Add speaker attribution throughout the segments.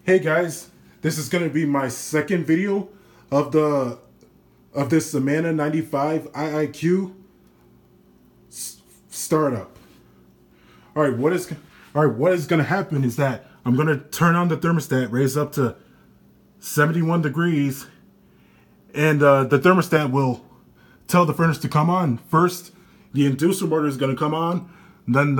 Speaker 1: Hey guys, this is gonna be my second video of this Amana 95 IIQ startup. What is gonna happen is that I'm gonna turn on the thermostat, raise up to 71 degrees, and the thermostat will tell the furnace to come on. First, the inducer motor is gonna come on, then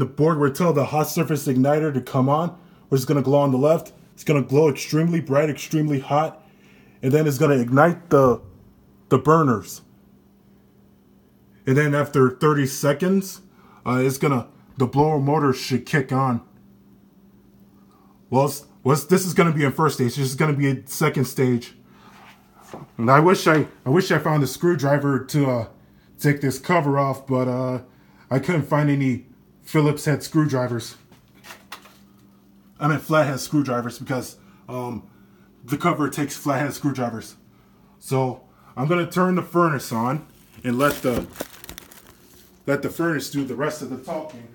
Speaker 1: the board will tell the hot surface igniter to come on, which is going to glow on the left. It's going to glow extremely bright, extremely hot, and then it's going to ignite the burners. And then after 30 seconds, the blower motor should kick on. Well, this is going to be in first stage. This is going to be a second stage. And I wish I found a screwdriver to take this cover off, but I couldn't find any Phillips head screwdrivers. I meant flathead screwdrivers because the cover takes flathead screwdrivers. So I'm gonna turn the furnace on and let the furnace do the rest of the talking.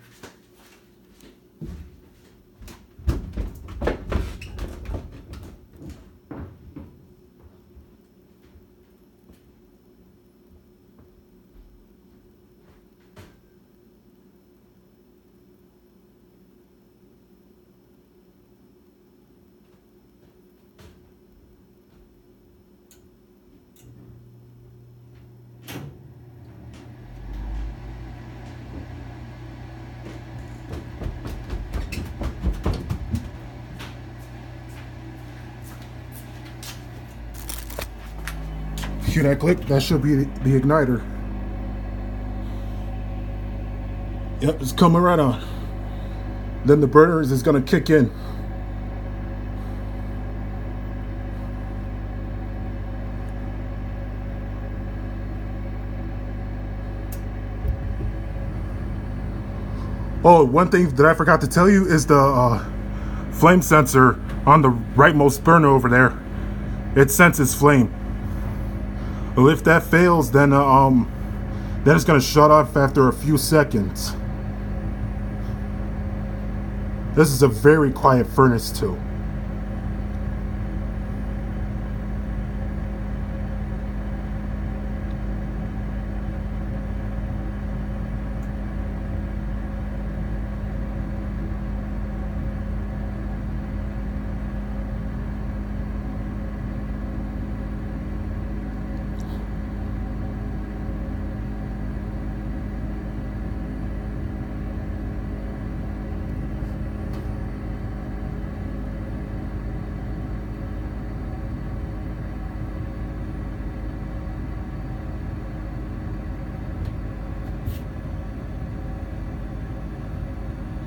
Speaker 1: Hear that click? That should be the igniter. Yep, it's coming right on. Then the burner is going to kick in. Oh, one thing that I forgot to tell you is the flame sensor on the rightmost burner over there. It senses flame. Well, if that fails, then it's gonna shut off after a few seconds. This is a very quiet furnace too.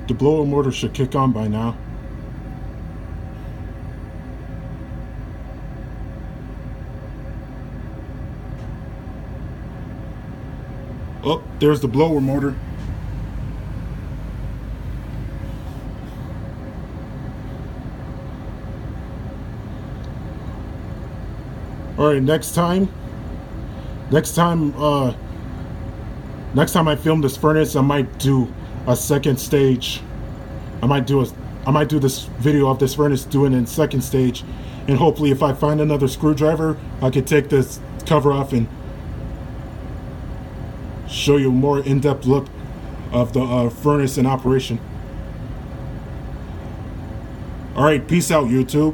Speaker 1: The blower motor should kick on by now. Oh, there's the blower motor. All right, next time I film this furnace, I might do a second stage. I might do this video of this furnace doing it in second stage, and hopefully if I find another screwdriver, I could take this cover off and show you a more in-depth look of the furnace in operation. All right, peace out, YouTube.